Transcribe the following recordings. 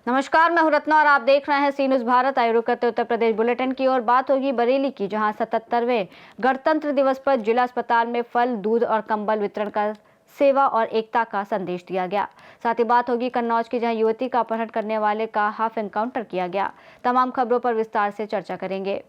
नमस्कार, मैं हूं रत्ना और आप देख रहे हैं सी न्यूज़ भारत। आए रुक करते उत्तर प्रदेश बुलेटिन की ओर। बात होगी बरेली की, जहां 77वें गणतंत्र दिवस पर जिला अस्पताल में फल, दूध और कंबल वितरण कर सेवा और एकता का संदेश दिया गया। साथ ही बात होगी कन्नौज की, जहां युवती का अपहरण करने वाले का हाफ एनकाउंटर किया गया। तमाम खबरों पर विस्तार से चर्चा करेंगे।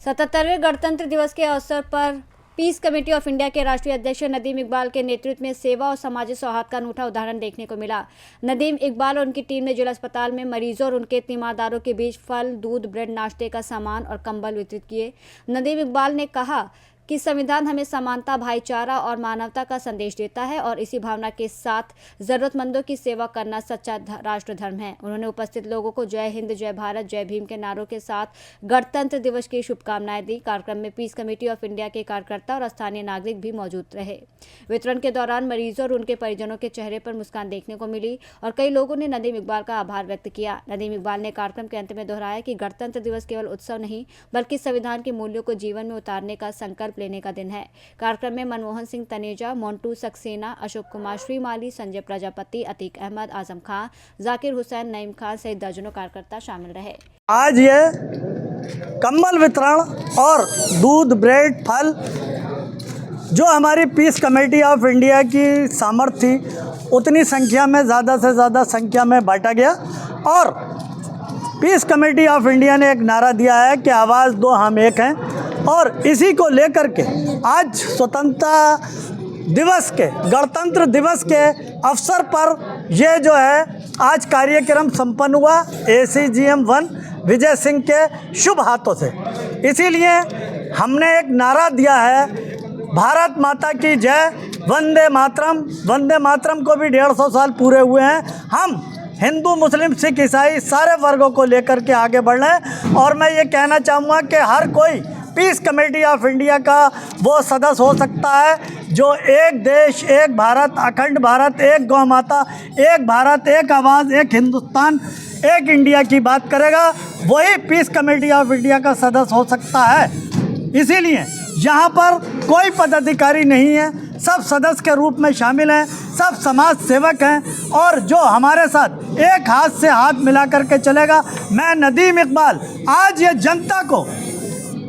77वें गणतंत्र दिवस के अवसर पर पीस कमेटी ऑफ इंडिया के राष्ट्रीय अध्यक्ष नदीम इकबाल के नेतृत्व में सेवा और सामाजिक सौहार्द का अनूठा उदाहरण देखने को मिला। नदीम इकबाल और उनकी टीम ने जिला अस्पताल में मरीजों और उनके तीमारदारों के बीच फल, दूध, ब्रेड, नाश्ते का सामान और कंबल वितरित किए। नदीम इकबाल ने कहा कि संविधान हमें समानता, भाईचारा और मानवता का संदेश देता है और इसी भावना के साथ जरूरतमंदों की सेवा करना सच्चा राष्ट्र धर्म है। उन्होंने उपस्थित लोगों को जय हिंद, जय भारत, जय भीम के नारों के साथ गणतंत्र दिवस की शुभकामनाएं दी। कार्यक्रम में पीस कमेटी ऑफ इंडिया के कार्यकर्ता और स्थानीय नागरिक भी मौजूद रहे। वितरण के दौरान मरीजों और उनके परिजनों के चेहरे पर मुस्कान देखने को मिली और कई लोगों ने नदीम इकबाल का आभार व्यक्त किया। नदीम इकबाल ने कार्यक्रम के अंत में दोहराया कि गणतंत्र दिवस केवल उत्सव नहीं बल्कि संविधान के मूल्यों को जीवन में उतारने का संकल्प लेने का दिन है। कार्यक्रम में मनमोहन सिंह तनेजा, मोन्टू सक्सेना, अशोक कुमार श्रीमाली, संजय प्रजापति, अतीक अहमद, आजम खान, जाकिर हुसैन, नईम खान सहित दर्जनों कार्यकर्ता शामिल रहे। आज ये कंबल वितरण और दूध, ब्रेड, फल जो हमारी पीस कमेटी ऑफ इंडिया की सामर्थ्य थी उतनी संख्या में, ज़्यादा से ज़्यादा संख्या में बांटा गया। और पीस कमेटी ऑफ इंडिया ने एक नारा दिया है कि आवाज़ दो हम एक हैं, और इसी को लेकर के आज स्वतंत्रता दिवस के, गणतंत्र दिवस के अवसर पर ये जो है आज कार्यक्रम संपन्न हुआ ACGM 1 विजय सिंह के शुभ हाथों से। इसीलिए हमने एक नारा दिया है, भारत माता की जय, वंदे मातरम। वंदे मातरम को भी 150 साल पूरे हुए हैं। हम हिंदू, मुस्लिम, सिख, ईसाई सारे वर्गों को लेकर के आगे बढ़ रहे हैं। और मैं ये कहना चाहूँगा कि हर कोई पीस कमेटी ऑफ इंडिया का वो सदस्य हो सकता है जो एक देश, एक भारत, अखंड भारत, एक गौ माता, एक भारत, एक आवाज़, एक हिंदुस्तान, एक इंडिया की बात करेगा, वही पीस कमेटी ऑफ इंडिया का सदस्य हो सकता है। इसीलिए यहाँ पर कोई पदाधिकारी नहीं है, सब सदस्य के रूप में शामिल हैं, सब समाज सेवक हैं और जो हमारे साथ एक हाथ से हाथ मिला करके चलेगा। मैं नदीम इकबाल आज ये जनता को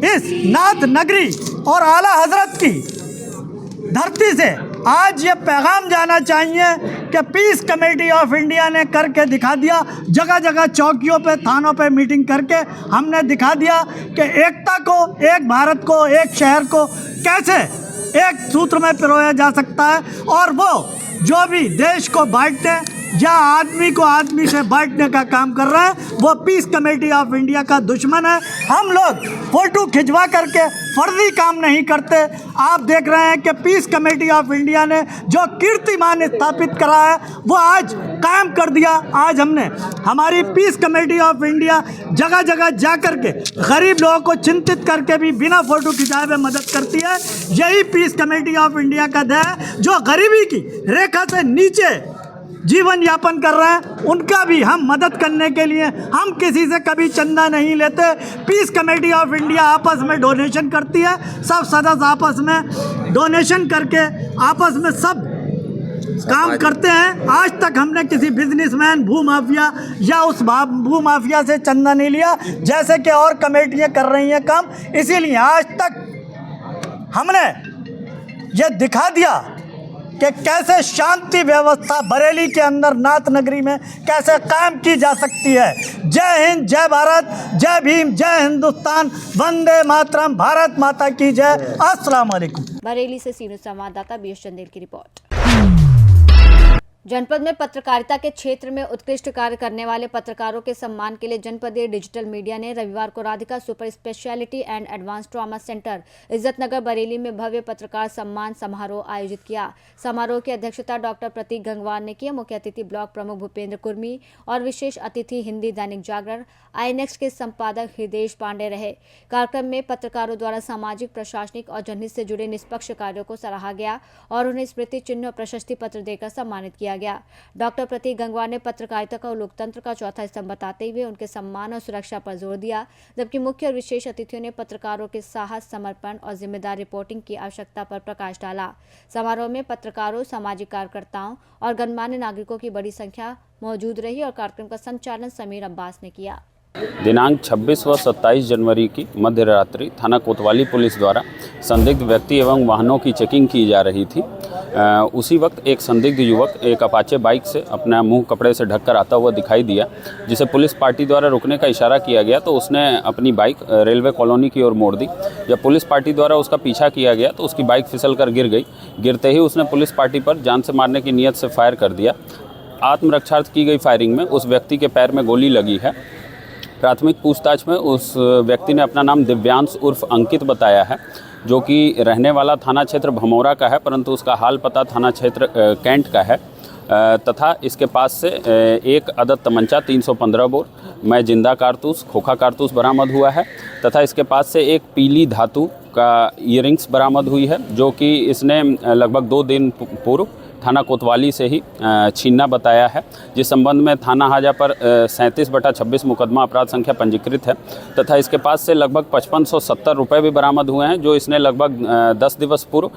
इस नाथ नगरी और आला हजरत की धरती से आज ये पैगाम जाना चाहिए कि पीस कमेटी ऑफ इंडिया ने करके दिखा दिया। जगह जगह चौकियों पे, थानों पे मीटिंग करके हमने दिखा दिया कि एकता को, एक भारत को, एक शहर को कैसे एक सूत्र में पिरोया जा सकता है। और वो जो भी देश को बांटते या आदमी को आदमी से बांटने का काम कर रहा है, वो पीस कमेटी ऑफ इंडिया का दुश्मन है। हम लोग फोटो खिंचवा करके फर्जी काम नहीं करते। आप देख रहे हैं कि पीस कमेटी ऑफ इंडिया ने जो कीर्तिमान स्थापित करा है वो आज कायम कर दिया। आज हमने हमारी पीस कमेटी ऑफ इंडिया जगह जगह जा कर के गरीब लोगों को चिंतित करके भी बिना फोटो खिंचाए हुए मदद करती है। यही पीस कमेटी ऑफ इंडिया का ध्येय है। जो गरीबी की रेखा से नीचे जीवन यापन कर रहे हैं उनका भी हम मदद करने के लिए, हम किसी से कभी चंदा नहीं लेते। पीस कमेटी ऑफ इंडिया आपस में डोनेशन करती है, सब सदस्य आपस में डोनेशन करके आपस में सब काम करते हैं। आज तक हमने किसी बिजनेसमैन, भूमाफिया या उस भूमाफिया से चंदा नहीं लिया जैसे कि और कमेटियां कर रही हैं काम। इसीलिए आज तक हमने ये दिखा दिया कि कैसे शांति व्यवस्था बरेली के अंदर, नाथ नगरी में कैसे कायम की जा सकती है। जय हिंद, जय भारत, जय भीम, जय हिंदुस्तान, वंदे मातरम, भारत माता की जय। अस्सलाम वालेकुम। बरेली से सी न्यूज़ संवाददाता BS चंदेल की रिपोर्ट। जनपद में पत्रकारिता के क्षेत्र में उत्कृष्ट कार्य करने वाले पत्रकारों के सम्मान के लिए जनपदीय डिजिटल मीडिया ने रविवार को Radhika super speciality and advance trauma centre Izzatnagar Bareilly में भव्य पत्रकार सम्मान समारोह आयोजित किया। समारोह की अध्यक्षता डॉक्टर प्रतीक गंगवार ने किया। मुख्य अतिथि ब्लॉक प्रमुख भूपेंद्र कुर्मी और विशेष अतिथि हिंदी दैनिक जागरण INEXT के संपादक हृदय पांडे रहे। कार्यक्रम में पत्रकारों द्वारा सामाजिक, प्रशासनिक और जनहित से जुड़े निष्पक्ष कार्यों को सराहा गया और उन्हें स्मृति चिन्ह और प्रशस्ति पत्र देकर सम्मानित किया किया गया। डॉक्टर प्रतीक गंगवार ने पत्रकारिता को लोकतंत्र का चौथा स्तंभ बताते हुए उनके सम्मान और सुरक्षा पर जोर दिया, जबकि मुख्य और विशेष अतिथियों ने पत्रकारों के साहस, समर्पण और जिम्मेदार रिपोर्टिंग की आवश्यकता पर प्रकाश डाला। समारोह में पत्रकारों, सामाजिक कार्यकर्ताओं और गणमान्य नागरिकों की बड़ी संख्या मौजूद रही और कार्यक्रम का संचालन समीर अब्बास ने किया। दिनांक 26 व 27 जनवरी की मध्य रात्रि थाना कोतवाली पुलिस द्वारा संदिग्ध व्यक्ति एवं वाहनों की चेकिंग की जा रही थी। उसी वक्त एक संदिग्ध युवक एक अपाचे बाइक से अपना मुंह कपड़े से ढककर आता हुआ दिखाई दिया, जिसे पुलिस पार्टी द्वारा रुकने का इशारा किया गया तो उसने अपनी बाइक रेलवे कॉलोनी की ओर मोड़ दी। जब पुलिस पार्टी द्वारा उसका पीछा किया गया तो उसकी बाइक फिसल कर गिर गई। गिरते ही उसने पुलिस पार्टी पर जान से मारने की नीयत से फायर कर दिया। आत्मरक्षार्थ की गई फायरिंग में उस व्यक्ति के पैर में गोली लगी है। प्राथमिक पूछताछ में उस व्यक्ति ने अपना नाम दिव्यांश उर्फ अंकित बताया है, जो कि रहने वाला थाना क्षेत्र भमौरा का है, परंतु उसका हाल पता थाना क्षेत्र कैंट का है। तथा इसके पास से एक अदद तमंचा 315 बोर में जिंदा कारतूस, खोखा कारतूस बरामद हुआ है तथा इसके पास से एक पीली धातु का ईयरिंग्स बरामद हुई है, जो कि इसने लगभग 2 दिन पूर्व थाना कोतवाली से ही छीनना बताया है, जिस संबंध में थाना हाजा पर 37/26 मुकदमा अपराध संख्या पंजीकृत है तथा इसके पास से लगभग 5570 रुपये भी बरामद हुए हैं, जो इसने लगभग 10 दिवस पूर्व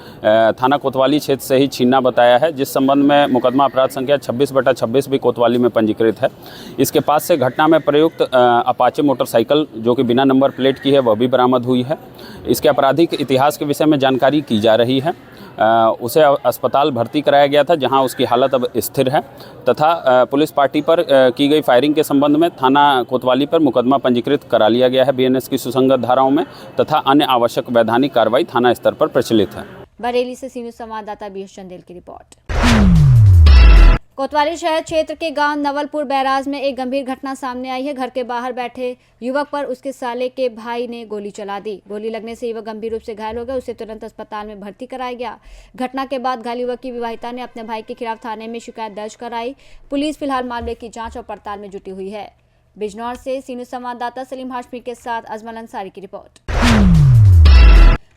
थाना कोतवाली क्षेत्र से ही छीनना बताया है, जिस संबंध में मुकदमा अपराध संख्या 26/26 भी कोतवाली में पंजीकृत है। इसके पास से घटना में प्रयुक्त अपाचे मोटरसाइकिल, जो कि बिना नंबर प्लेट की है, वह भी बरामद हुई है। इसके आपराधिक इतिहास के विषय में जानकारी की जा रही है। उसे अस्पताल भर्ती कराया गया था, जहां उसकी हालत अब स्थिर है तथा पुलिस पार्टी पर की गई फायरिंग के संबंध में थाना कोतवाली पर मुकदमा पंजीकृत करा लिया गया है बीएनएस की सुसंगत धाराओं में तथा अन्य आवश्यक वैधानिक कार्रवाई थाना स्तर पर प्रचलित है। बरेली से सीनियर संवाददाता बीएस चंदेल की रिपोर्ट। कोतवाली शहर क्षेत्र के गांव नवलपुर बैराज में एक गंभीर घटना सामने आई है। घर के बाहर बैठे युवक पर उसके साले के भाई ने गोली चला दी। गोली लगने से युवक गंभीर रूप से घायल हो गया। उसे तुरंत अस्पताल में भर्ती कराया गया। घटना के बाद घायल युवक की विवाहिता ने अपने भाई के खिलाफ थाने में शिकायत दर्ज कराई। पुलिस फिलहाल मामले की जाँच और पड़ताल में जुटी हुई है। बिजनौर से सीनियर संवाददाता सलीम हाशमी के साथ अजमल अंसारी की रिपोर्ट।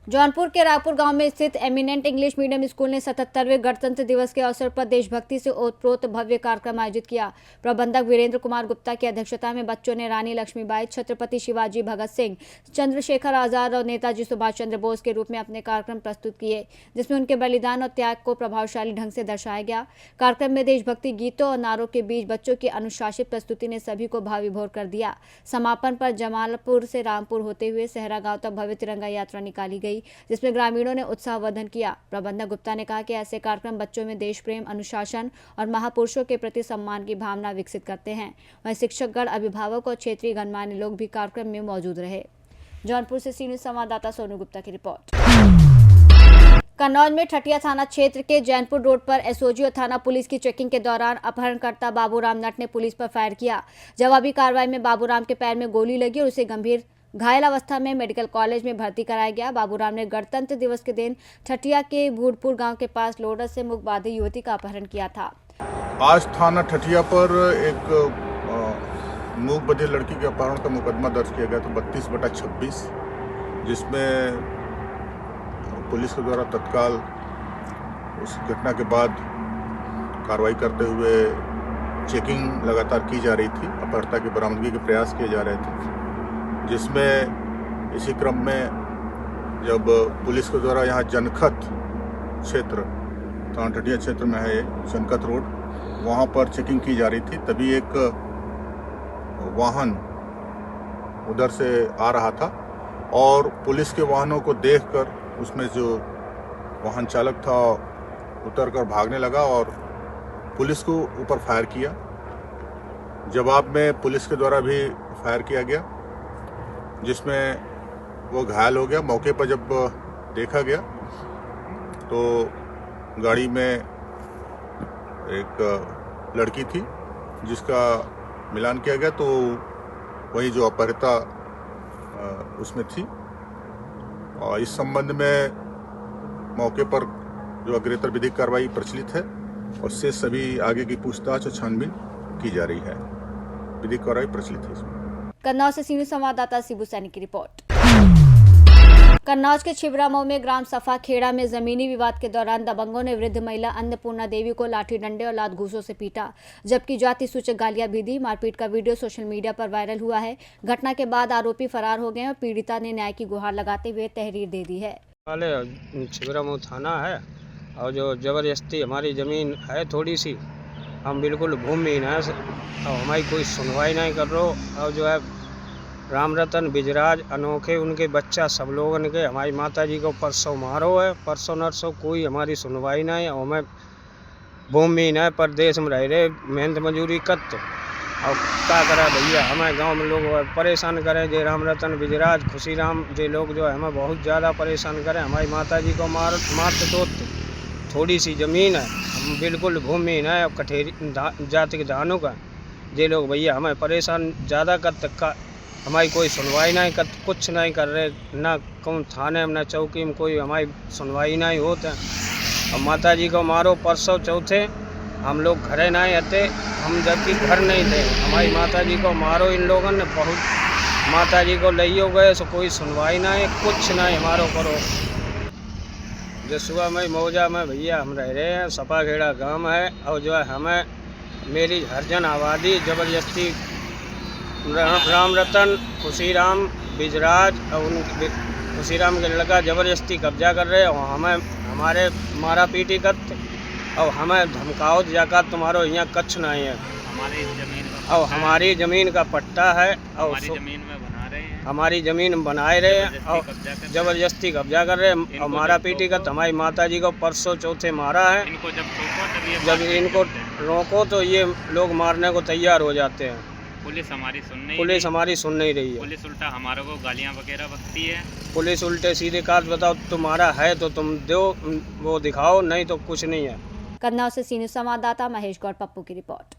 जौनपुर के रायपुर गांव में स्थित एमिनेंट इंग्लिश मीडियम स्कूल ने 77वें गणतंत्र दिवस के अवसर पर देशभक्ति से ओतप्रोत भव्य कार्यक्रम आयोजित किया। प्रबंधक वीरेंद्र कुमार गुप्ता की अध्यक्षता में बच्चों ने रानी लक्ष्मीबाई, छत्रपति शिवाजी, भगत सिंह, चंद्रशेखर आजाद और नेताजी सुभाष चंद्र बोस के रूप में अपने कार्यक्रम प्रस्तुत किए, जिसमें उनके बलिदान और त्याग को प्रभावशाली ढंग से दर्शाया गया। कार्यक्रम में देशभक्ति गीतों और नारों के बीच बच्चों की अनुशासित प्रस्तुति ने सभी को भाव विभोर कर दिया। समापन पर जमालपुर से रामपुर होते हुए सहरा गांव तक भव्य तिरंगा यात्रा निकाली गई, जिसमें ग्रामीणों ने उत्साहवर्धन किया। प्रबंधक गुप्ता ने कहा कि ऐसे कार्यक्रम बच्चों में देश प्रेम, अनुशासन और महापुरुषों के प्रति सम्मान की भावना विकसित करते हैं। वहीं शिक्षकगण, अभिभावक और क्षेत्रीय गणमान्य लोग भी कार्यक्रम में मौजूद रहे। जौनपुर से सीनियर संवाददाता सोनू गुप्ता की रिपोर्ट। कन्नौज में ठटिया थाना क्षेत्र के जैनपुर रोड पर एसओजी और थाना पुलिस की चेकिंग के दौरान अपहरणकर्ता बाबूराम नट ने पुलिस पर फायर किया। जवाबी कार्रवाई में बाबूराम के पैर में गोली लगी और उसे गंभीर घायल अवस्था में मेडिकल कॉलेज में भर्ती कराया गया। बाबूराम ने गणतंत्र दिवस के दिन ठटिया के भूडपुर गांव के पास लोडर से मुखबाधी युवती का अपहरण किया था। आज थाना ठटिया पर एक मूकबधिर लड़की के अपहरण का मुकदमा दर्ज किया गया था 32/26, जिसमें पुलिस के द्वारा तत्काल उस घटना के बाद कार्रवाई करते हुए चेकिंग लगातार की जा रही थी। अपहर्ता की बरामदगी के प्रयास किए जा रहे थे, जिसमें इसी क्रम में जब पुलिस के द्वारा यहाँ जनखत क्षेत्र, थाना ठटिया क्षेत्र में है जनखत रोड, वहाँ पर चेकिंग की जा रही थी, तभी एक वाहन उधर से आ रहा था और पुलिस के वाहनों को देखकर उसमें जो वाहन चालक था उतरकर भागने लगा और पुलिस को ऊपर फायर किया। जवाब में पुलिस के द्वारा भी फायर किया गया, जिसमें वो घायल हो गया। मौके पर जब देखा गया तो गाड़ी में एक लड़की थी जिसका मिलान किया गया, तो वही जो अपहृता उसमें थी। और इस संबंध में मौके पर जो अग्रेतर विधिक कार्रवाई प्रचलित है, उससे सभी आगे की पूछताछ और छानबीन की जा रही है। विधिक कार्रवाई प्रचलित है इसमें। कन्नौज से सीनियर संवाददाता शिबू सैनी की रिपोर्ट। कन्नौज के छिबरामऊ में ग्राम सफा खेड़ा में जमीनी विवाद के दौरान दबंगों ने वृद्ध महिला अन्नपूर्णा देवी को लाठी डंडे और लात घूंसों से पीटा, जबकि जाति सूचक गालियां भी दी। मारपीट का वीडियो सोशल मीडिया पर वायरल हुआ है। घटना के बाद आरोपी फरार हो गए और पीड़िता ने न्याय की गुहार लगाते हुए तहरीर दे दी है। छिबरामऊ थाना है और जो जबरदस्ती हमारी ज़मीन है थोड़ी सी, हम बिल्कुल भूमिहीन हैं और हमारी कोई सुनवाई नहीं कर रहा। और जो है राम रतन बिजराज अनोखे उनके बच्चा सब लोगों के हमारी माता जी को परसों मारो है, परसों नरसों कोई हमारी सुनवाई नहीं। और हमें भूमिहीन है, परदेश में रह रहे, मेहनत मजूरी करते और क्या करा भैया। हमें गांव में लोग परेशान करें, जे राम रतन बिजराज खुशी राम जे लोग जो है हमें बहुत ज़्यादा परेशान करें। हमारी माता जी को मारते तोड़ते। थोड़ी सी ज़मीन है, हम बिल्कुल भूमिहीन है और कठेरी जाति के धानों का जे लोग भैया हमें परेशान ज़्यादा करते। हमारी कोई सुनवाई नहीं कर, कुछ नहीं कर रहे, ना कौन थाने में ना चौकी में कोई हमारी सुनवाई नहीं होता। और माता जी को मारो परसों चौथे हम लोग घरे नहीं आते, हम जबकि घर नहीं थे। हमारी माता जी को मारो इन लोगों ने बहुत, माता जी को ले गए सो कोई सुनवाई नहीं, कुछ नहीं हमारो करो। जो सुबह में मौजा में भैया हम रह रहे हैं, सपा खेड़ा गाँव है और जो है हमें मेरी हरजन आबादी जबरदस्ती राम रतन खुशी राम बिजराज और उनके खुशी राम के लड़का ज़बरदस्ती कब्जा कर रहे और हमें हमारे मारा पीटी करते और हमें धमकाओ जाकर तुम्हारो यहाँ कच्छ नहीं है। हमारी जमीन और हमारी ज़मीन का पट्टा है और हमारी ज़मीन में बना रहे हैं, हमारी ज़मीन बनाए रहे हैं और ज़बरदस्ती कब्जा कर रहे हैं और मारा पीटी कर। हमारी माता जी को परसों चौथे मारा है। इनको जब रोको जब इनको रोको तो ये लोग मारने को तैयार हो जाते हैं। पुलिस हमारी सुन नहीं रही है। पुलिस उल्टा हमारे को गालियां वगैरह बकती है। पुलिस उल्टे सीधे काज बताओ, तुम्हारा है तो तुम दो, वो दिखाओ, नहीं तो कुछ नहीं है। कन्नौज से सीनियर संवाददाता महेश गौड़ पप्पू की रिपोर्ट।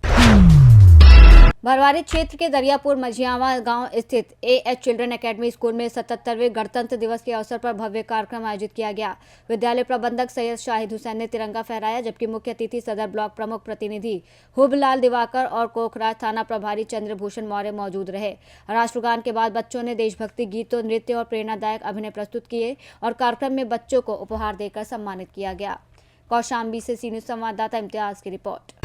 भरवारी क्षेत्र के दरियापुर मझियावा गांव स्थित AH चिल्ड्रन एकेडमी स्कूल में 77वें गणतंत्र दिवस के अवसर पर भव्य कार्यक्रम आयोजित किया गया। विद्यालय प्रबंधक सैयद शाहिद हुसैन ने तिरंगा फहराया, जबकि मुख्य अतिथि सदर ब्लॉक प्रमुख प्रतिनिधि हुबलाल दिवाकर और कोखराज थाना प्रभारी चंद्रभूषण मौर्य मौजूद रहे। राष्ट्रगान के बाद बच्चों ने देशभक्ति गीतों, नृत्य और प्रेरणादायक अभिनय प्रस्तुत किए और कार्यक्रम में बच्चों को उपहार देकर सम्मानित किया गया। कौशाम्बी से सीनियर संवाददाता इम्तियाज की रिपोर्ट।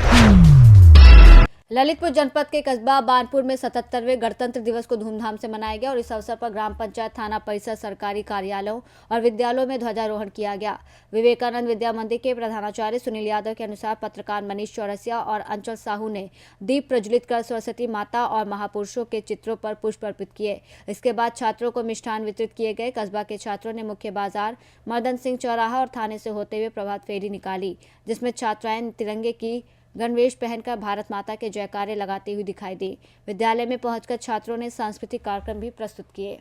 ललितपुर जनपद के कस्बा बानपुर में 77वें गणतंत्र दिवस को धूमधाम से मनाया गया और इस अवसर पर ग्राम पंचायत, थाना परिसर, सरकारी कार्यालयों और विद्यालयों में ध्वजारोहण किया गया। विवेकानंद विद्या मंदिर के प्रधानाचार्य सुनील यादव के अनुसार पत्रकार मनीष चौरसिया और अंचल साहू ने दीप प्रज्वलित कर सरस्वती माता और महापुरुषों के चित्रों पर पुष्प अर्पित किए। इसके बाद छात्रों को मिष्ठान वितरित किए गए। कस्बा के छात्रों ने मुख्य बाजार, मर्दन सिंह चौराहा और थाने से होते हुए प्रभात फेरी निकाली, जिसमें छात्राएं तिरंगे की गणवेश पहनकर भारत माता के जयकारे लगाती हुई दिखाई दी। विद्यालय में पहुंचकर छात्रों ने सांस्कृतिक कार्यक्रम भी प्रस्तुत किए।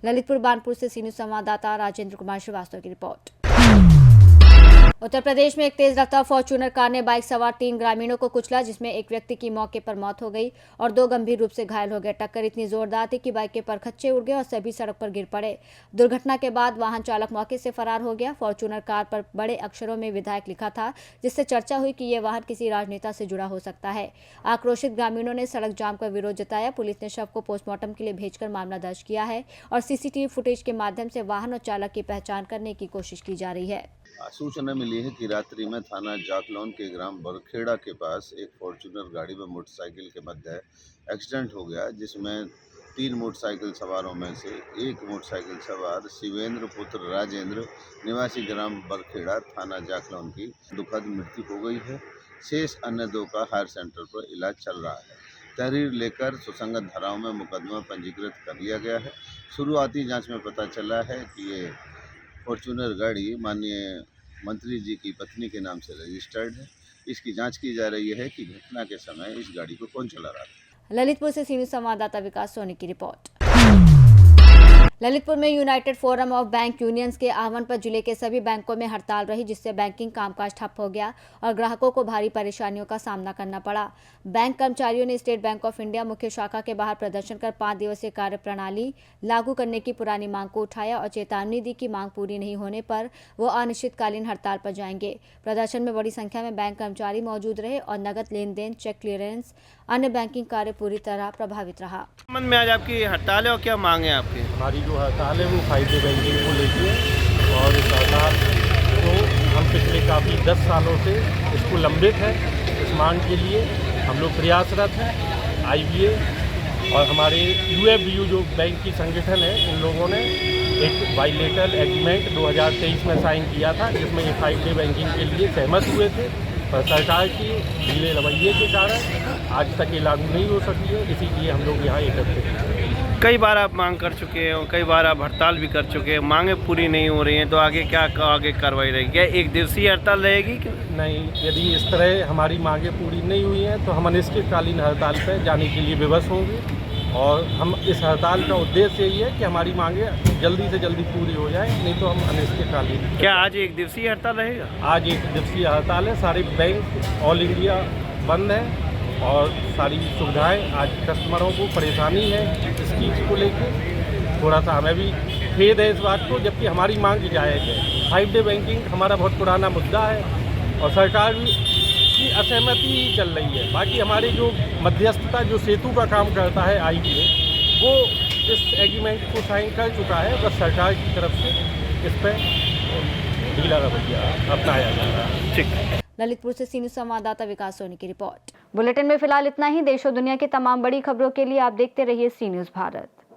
ललितपुर बानपुर से सीनियर संवाददाता राजेंद्र कुमार श्रीवास्तव की रिपोर्ट। उत्तर प्रदेश में एक तेज रफ्तार फॉर्च्यूनर कार ने बाइक सवार 3 ग्रामीणों को कुचला, जिसमें एक व्यक्ति की मौके पर मौत हो गई और 2 गंभीर रूप से घायल हो गए। टक्कर इतनी जोरदार थी कि बाइक के परखच्चे उड़ गए और सभी सड़क पर गिर पड़े। दुर्घटना के बाद वाहन चालक मौके से फरार हो गया। फॉर्च्यूनर कार पर बड़े अक्षरों में विधायक लिखा था, जिससे चर्चा हुई कि यह वाहन किसी राजनेता से जुड़ा हो सकता है। आक्रोशित ग्रामीणों ने सड़क जाम कर विरोध जताया। पुलिस ने शव को पोस्टमार्टम के लिए भेजकर मामला दर्ज किया है और CCTV फुटेज के माध्यम से वाहन और चालक की पहचान करने की कोशिश की जा रही है। सूचना मिली है कि रात्रि में थाना जाखलौन के ग्राम बरखेड़ा के पास एक फॉर्च्यूनर गाड़ी व मोटरसाइकिल के मध्य एक्सीडेंट हो गया, जिसमें 3 मोटरसाइकिल सवारों में से एक मोटरसाइकिल सवार शिवेंद्र पुत्र राजेंद्र निवासी ग्राम बरखेड़ा थाना जाखलौन की दुखद मृत्यु हो गई है। शेष अन्य 2 का हायर सेंटर पर इलाज चल रहा है। तहरीर लेकर सुसंगत धाराओं में मुकदमा पंजीकृत कर लिया गया है। शुरुआती जाँच में पता चला है कि ये फॉर्च्यूनर गाड़ी माननीय मंत्री जी की पत्नी के नाम से रजिस्टर्ड है। इसकी जांच की जा रही है कि घटना के समय इस गाड़ी को कौन चला रहा था। ललितपुर से सीनियर संवाददाता विकास सोनी की रिपोर्ट। ललितपुर में United forum of bank unions के आह्वान पर जिले के सभी बैंकों में हड़ताल रही, जिससे बैंकिंग कामकाज ठप हो गया और ग्राहकों को भारी परेशानियों का सामना करना पड़ा। बैंक कर्मचारियों ने स्टेट बैंक ऑफ इंडिया मुख्य शाखा के बाहर प्रदर्शन कर 5 दिवसीय कार्य प्रणाली लागू करने की पुरानी मांग को उठाया और चेतावनी दी कि मांग पूरी नहीं होने पर वो अनिश्चितकालीन हड़ताल पर जाएंगे। प्रदर्शन में बड़ी संख्या में बैंक कर्मचारी मौजूद रहे और नगद लेन देन, चेक क्लियरेंस, अन्य बैंकिंग कार्य पूरी तरह प्रभावित रहा। में आज आपकी हड़ताल है और क्या मांग है आपकी? हमारी जो जो हड़ताल है वो 5 डे बैंकिंग को लेती है और इस हड़ताल को हम पिछले काफ़ी 10 सालों से इसको लंबित है। इस मांग के लिए हम लोग प्रयासरत हैं। IBA और हमारे UFBU जो बैंक की संगठन है, इन लोगों ने एक बाइलेटरल एग्रीमेंट 2023 में साइन किया था, जिसमें ये 5 डे बैंकिंग के लिए सहमत हुए थे, पर सरकार की ढीले रवैये के कारण आज तक ये लागू नहीं हो सकी है। इसीलिए हम लोग यहाँ एकत्रित हैं। कई बार आप मांग कर चुके हैं और कई बार आप हड़ताल भी कर चुके हैं, मांगें पूरी नहीं हो रही हैं, तो आगे क्या आगे कार्रवाई रहेगी? क्या एक दिवसीय हड़ताल रहेगी? नहीं, यदि इस तरह हमारी मांगें पूरी नहीं हुई हैं तो हम अनिश्चितकालीन हड़ताल पर जाने के लिए विवश होंगे और हम इस हड़ताल का उद्देश्य यही है कि हमारी मांगें जल्दी से जल्दी पूरी हो जाए, नहीं तो हम अनिश्चितकालीन। क्या आज एक दिवसीय हड़ताल रहेगा? आज एक दिवसीय हड़ताल है। सारे बैंक ऑल इंडिया बंद है और सारी सुविधाएं आज कस्टमरों को परेशानी है इस चीज़ को लेकर। थोड़ा सा हमें भी खेद है इस बात को, जबकि हमारी मांग जायज़ है। 5 डे बैंकिंग हमारा बहुत पुराना मुद्दा है और सरकार भी की असहमति ही चल रही है। बाकी हमारे जो मध्यस्थता जो सेतु का काम करता है IBA, वो इस एग्रीमेंट को साइन कर चुका है। बस सरकार की तरफ से इस पर ढीला रवैया अपनाया जा रहा है। ठीक। ललितपुर से सीनियर संवाददाता विकास सोनी की रिपोर्ट। बुलेटिन में फिलहाल इतना ही। देश और दुनिया की तमाम बड़ी खबरों के लिए आप देखते रहिए सी न्यूज़ भारत।